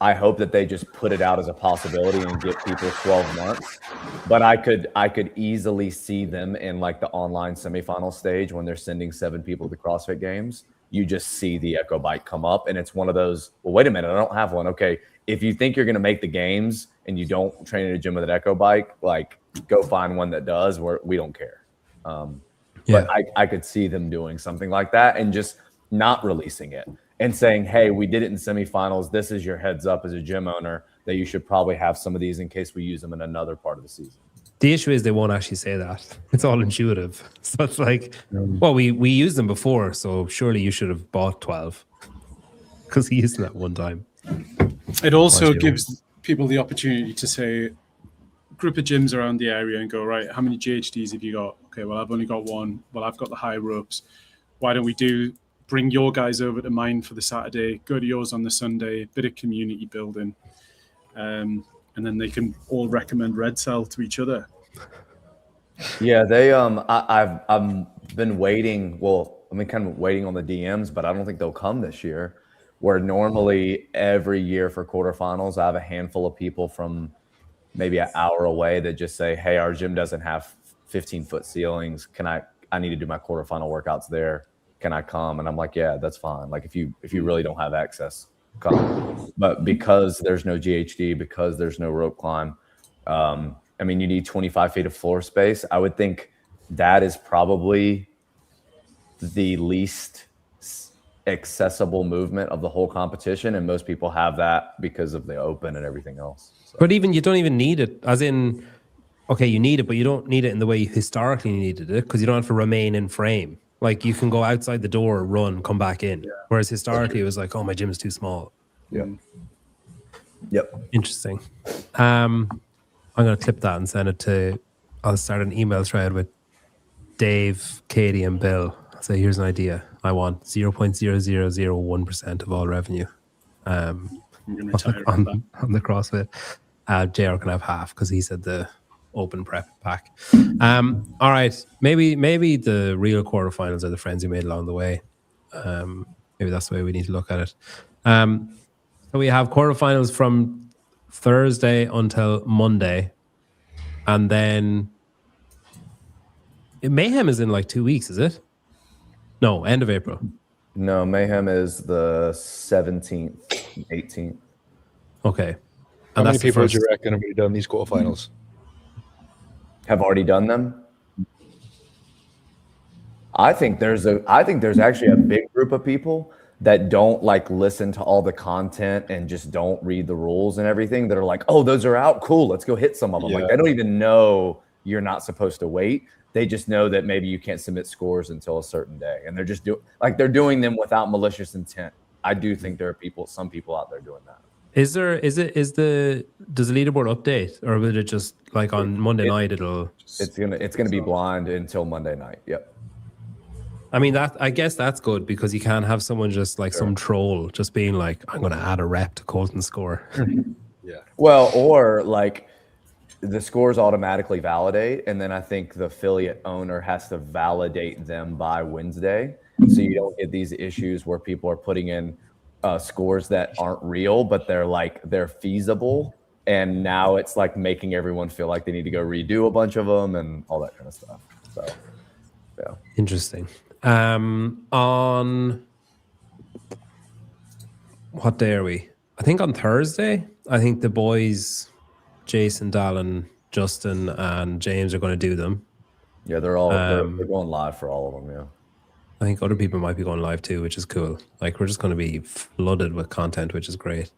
I hope that they just put it out as a possibility and give people 12 months. But I could easily see them in like the online semifinal stage when they're sending 7 people to the CrossFit Games. You just see the Echo bike come up, and it's one of those, well, wait a minute, I don't have one. Okay, if you think you're going to make the games and you don't train in a gym with an Echo bike, like go find one that does, where we don't care. But I could see them doing something like that and just not releasing it and saying, hey, we did it in semifinals. This is your heads up as a gym owner that you should probably have some of these in case we use them in another part of the season. The issue is they won't actually say that. It's all intuitive. So it's like, well, we used them before, so surely you should have bought 12 because he used them at one time. It also gives people the opportunity to say, group of gyms around the area, and go, right, how many GHDs have you got? Okay, well, I've only got one. Well, I've got the high ropes. Why don't we bring your guys over to mine for the Saturday, go to yours on the Sunday, a bit of community building. And then they can all recommend Red Cell to each other. Yeah, they I've been waiting. Well, I've been kind of waiting on the DMs, but I don't think they'll come this year. Where normally every year for quarterfinals, I have a handful of people from maybe an hour away that just say, hey, our gym doesn't have 15-foot ceilings. I need to do my quarterfinal workouts there. Can I come? And I'm like, yeah, that's fine. Like if you really don't have access, come. But because there's no GHD, because there's no rope climb, I mean, you need 25 feet of floor space. I would think that is probably the least accessible movement of the whole competition, and most people have that because of the Open and everything else. So. But even you don't even need it, as in okay, you need it, but you don't need it in the way you historically needed it because you don't have to remain in frame. Like you can go outside the door, run, come back in. Whereas historically it was like, oh, my gym is too small. Yep. Yep. Interesting. I'm going to clip that and send it to, I'll start an email thread with Dave, Katie, and Bill. I'll say, here's an idea. I want 0.0001% of all revenue I'm going to retire on that. the CrossFit. JR can have half because he said the open prep pack. All right. Maybe the real quarterfinals are the friends you made along the way. Maybe that's the way we need to look at it. So we have quarterfinals from Thursday until Monday. And then Mayhem is in like 2 weeks, is it? No, end of April. No, Mayhem is the 17th, 18th. Okay. How And many that's the people do first. you reckon have already done these quarterfinals? Have already done them? I think there's actually a big group of people that don't like listen to all the content and just don't read the rules and everything that are like, oh, those are out. Cool. Let's go hit some of them. Like they don't even know you're not supposed to wait. They just know that maybe you can't submit scores until a certain day. And they're just they're doing them without malicious intent. I do think there are some people out there doing that. Does the leaderboard update, or will it just like on Monday night It's gonna be blind until Monday night. Yep. I mean, I guess that's good because you can't have someone just like some troll just being like, I'm going to add a rep to Colton's score. Yeah. Well, or like the scores automatically validate, and then I think the affiliate owner has to validate them by Wednesday, so you don't get these issues where people are putting in scores that aren't real, but they're feasible, and now it's like making everyone feel like they need to go redo a bunch of them and all that kind of stuff. So, yeah. Interesting. On what day are we? I think on Thursday. I think the boys, Jason, Dallin, Justin, and James are going to do them. Yeah, they're going live for all of them. Yeah. I think other people might be going live too, which is cool. Like we're just going to be flooded with content, which is great.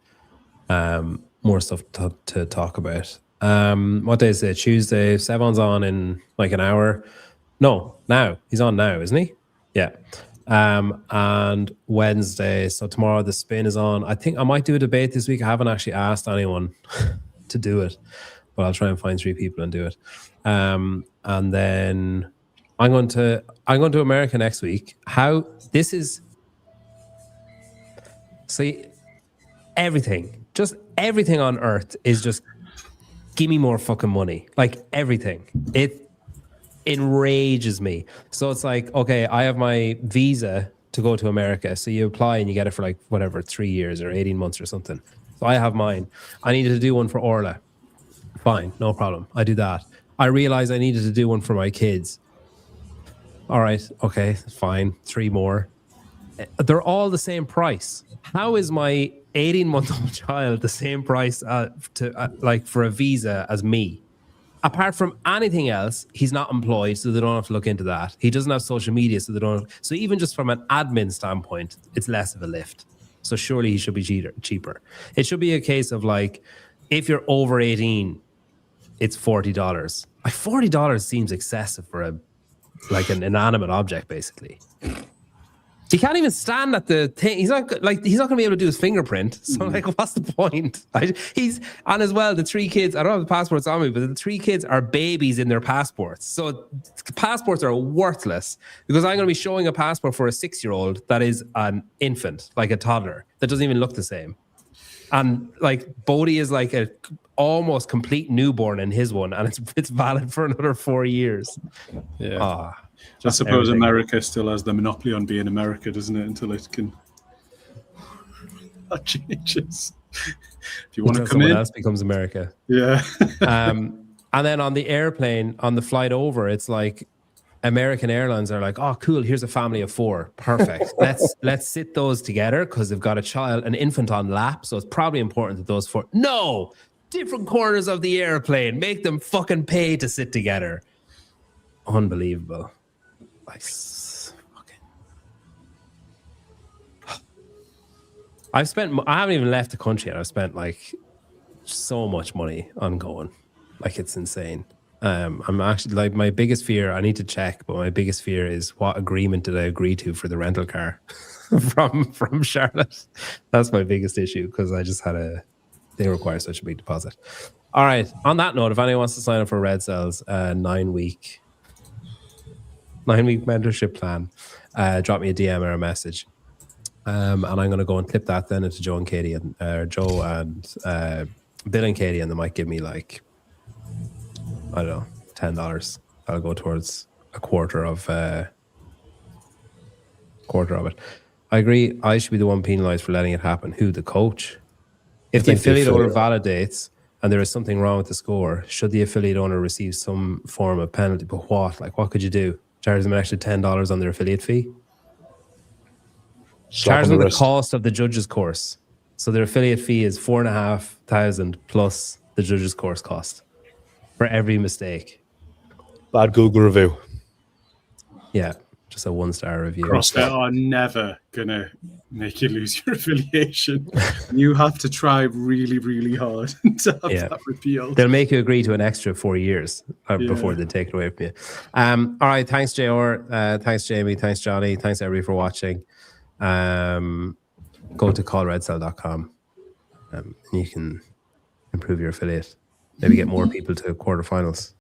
More stuff to talk about. What day is it? Tuesday. Sevon's on in like an hour. No, now he's on now, isn't he? Yeah. And Wednesday. So tomorrow the spin is on. I think I might do a debate this week. I haven't actually asked anyone to do it, but I'll try and find 3 people and do it. And then I'm going to America next week. Just everything on earth is just give me more fucking money. Like everything. It enrages me. So it's like, okay, I have my visa to go to America. So you apply and you get it for like whatever, 3 years or 18 months or something. So I have mine. I needed to do one for Orla. Fine, no problem. I do that. I realized I needed to do one for my kids. All right, okay, fine. 3 more. They're all the same price. How is my 18-month-old child the same price for a visa as me? Apart from anything else, he's not employed, so they don't have to look into that. He doesn't have social media, so they don't. So even just from an admin standpoint, it's less of a lift. So surely he should be cheaper. It should be a case of like, if you're over 18, it's $40. Like $40 seems excessive for an inanimate object, basically. He can't even stand at the thing. He's not going to be able to do his fingerprint. So like, what's the point? He's and as well, the 3 kids. I don't have the passports on me, but the 3 kids are babies in their passports. So passports are worthless because I'm going to be showing a passport for a 6-year-old that is an infant, like a toddler, that doesn't even look the same. And like Bodhi is like a almost complete newborn in his one, and it's valid for another 4 years. Yeah. I suppose everything. America still has the monopoly on being America, doesn't it? Until it can that changes. If you want to come in, else becomes America. Yeah. And then on the airplane, on the flight over, it's like American Airlines are like, oh, cool. Here's a family of 4. Perfect. let's sit those together because they've got an infant on lap. So it's probably important that those 4. No, different corners of the airplane. Make them fucking pay to sit together. Unbelievable. I haven't even left the country yet. I've spent like so much money on going. Like it's insane. I'm actually like my biggest fear. I need to check, but my biggest fear is what agreement did I agree to for the rental car from Charlotte? That's my biggest issue because I just they require such a big deposit. All right. On that note, if anyone wants to sign up for Red Cell's 9-week mentorship plan, drop me a DM or a message. And I'm going to go and clip that then into Joe and Katie and Joe and Bill and Katie, and they might give me like, I don't know, $10. That'll go towards a quarter of it. I agree. I should be the one penalized for letting it happen. Who? The coach? If the affiliate owner validates and there is something wrong with the score, should the affiliate owner receive some form of penalty? But what? Like, what could you do? Charge them an extra $10 on their affiliate fee? Charge them the cost of the judges course. So their affiliate fee is $4,500 plus the judges course cost for every mistake. Bad Google review. Yeah, just a 1-star review. CrossFit are never gonna make you lose your affiliation. You have to try really, really hard to have that repealed. They'll make you agree to an extra 4 years before they take it away from you. All right, thanks, JR. Thanks, Jamie. Thanks, Johnny. Thanks, everybody, for watching. Go to callredcell.com. You can improve your affiliate. Maybe get more people to quarterfinals.